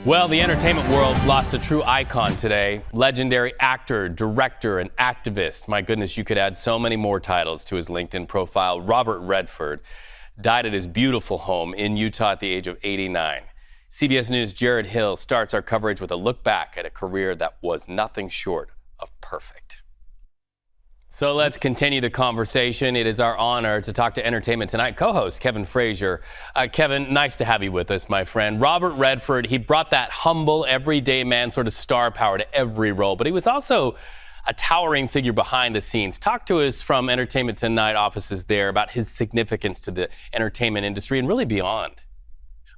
Well, the entertainment world lost a true icon today. Legendary actor, director, and activist. My goodness, you could add so many more titles to his LinkedIn profile. Robert Redford died at his beautiful home in Utah at the age of 89. CBS News' Jared Hill starts our coverage with a look back at a career that was nothing short of perfect. So let's continue the conversation. It is our honor to talk to Entertainment Tonight co-host Kevin Frazier. Kevin, nice to have you with us, my friend. Robert Redford, he brought that humble, everyday man sort of star power to every role, but he was also a towering figure behind the scenes. Talk to us from Entertainment Tonight offices there about his significance to the entertainment industry and really beyond.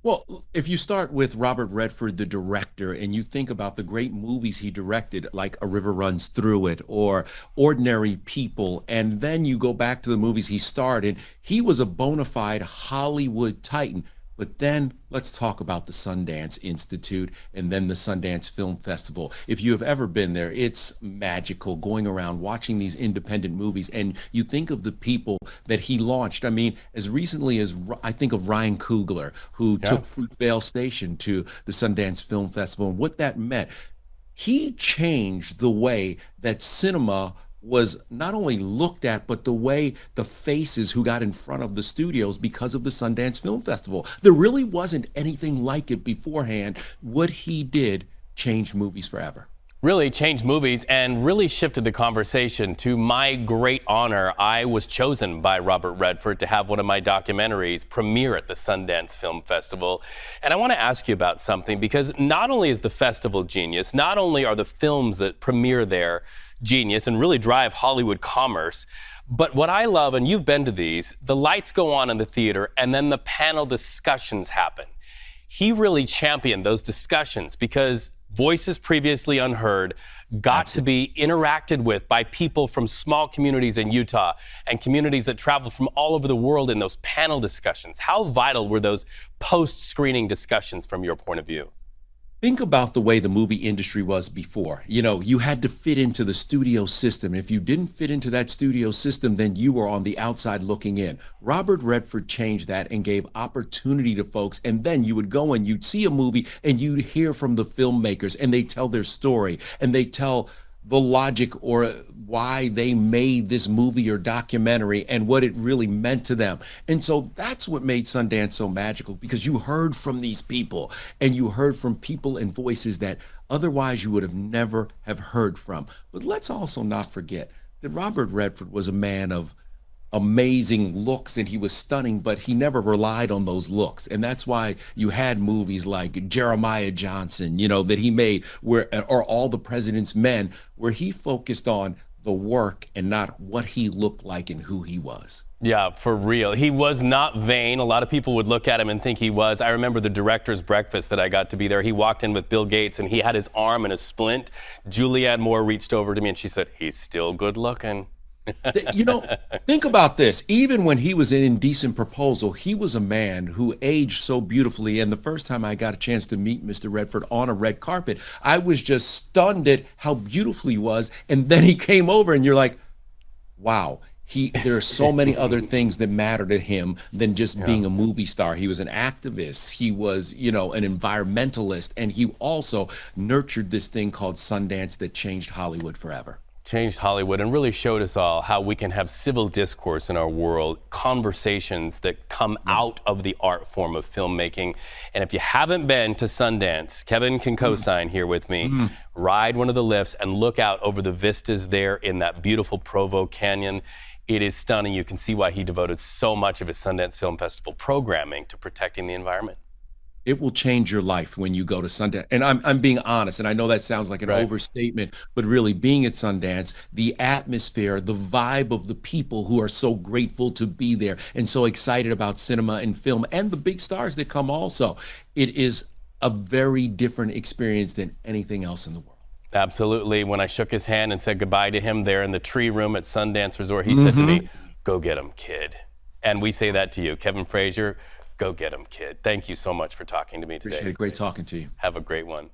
Well, if you start with Robert Redford, the director, and you think about the great movies he directed, like A River Runs Through It or Ordinary People, and then you go back to the movies he starred in, he was a bona fide Hollywood titan. But then let's talk about the Sundance Institute and then the Sundance Film Festival. If you have ever been there, it's magical going around watching these independent movies. And you think of the people that he launched. I mean, as recently as I think of Ryan Coogler, who took Fruitvale Station to the Sundance Film Festival, and what that meant. He changed the way that cinema was not only looked at, but the way the faces who got in front of the studios because of the Sundance Film Festival. There really wasn't anything like it beforehand. What he did changed movies forever. Really changed movies and really shifted the conversation. To my great honor, I was chosen by Robert Redford to have one of my documentaries premiere at the Sundance Film Festival. And I want to ask you about something, because not only is the festival genius, not only are the films that premiere there genius and really drive Hollywood commerce, but what I love, and you've been to these, the lights go on in the theater and then the panel discussions happen. He really championed those discussions because voices previously unheard got to be interacted with by people from small communities in Utah and communities that traveled from all over the world in those panel discussions. How vital were those post-screening discussions from your point of view? Think about the way the movie industry was before. You know, you had to fit into the studio system. If you didn't fit into that studio system, then you were on the outside looking in. Robert Redford changed that and gave opportunity to folks. And then you would go and you'd see a movie and you'd hear from the filmmakers and they tell their story and they tell the logic or why they made this movie or documentary and what it really meant to them. And so that's what made Sundance so magical, because you heard from these people and you heard from people and voices that otherwise you would have never have heard from. But let's also not forget that Robert Redford was a man of amazing looks and he was stunning, but he never relied on those looks. And that's why you had movies like Jeremiah Johnson, you know, that he made, or All the President's Men, where he focused on the work and not what he looked like and who he was. Yeah, for real. He was not vain. A lot of people would look at him and think he was. I remember the director's breakfast that I got to be there. He walked in with Bill Gates and he had his arm in a splint. Julianne Moore reached over to me and she said, "He's still good looking." You know, think about this. Even when he was in Indecent Proposal, he was a man who aged so beautifully. And the first time I got a chance to meet Mr. Redford on a red carpet, I was just stunned at how beautiful he was. And then he came over and you're like, wow, there are so many other things that matter to him than just being a movie star. He was an activist. He was, you know, an environmentalist. And he also nurtured this thing called Sundance that changed Hollywood forever. Changed Hollywood and really showed us all how we can have civil discourse in our world, conversations that come out of the art form of filmmaking. And if you haven't been to Sundance, Kevin can co-sign here with me. Ride one of the lifts and look out over the vistas there in that beautiful Provo Canyon. It is stunning. You can see why he devoted so much of his Sundance Film Festival programming to protecting the environment. It will change your life when you go to Sundance. And I'm being honest, and I know that sounds like an overstatement, but really being at Sundance, the atmosphere, the vibe of the people who are so grateful to be there and so excited about cinema and film and the big stars that come also, it is a very different experience than anything else in the world. Absolutely. When I shook his hand and said goodbye to him there in the tree room at Sundance Resort, he said to me, "Go get him, kid." And we say that to you, Kevin Frazier. Go get him, kid. Thank you so much for talking to me today. Appreciate it. Great talking to you. Have a great one.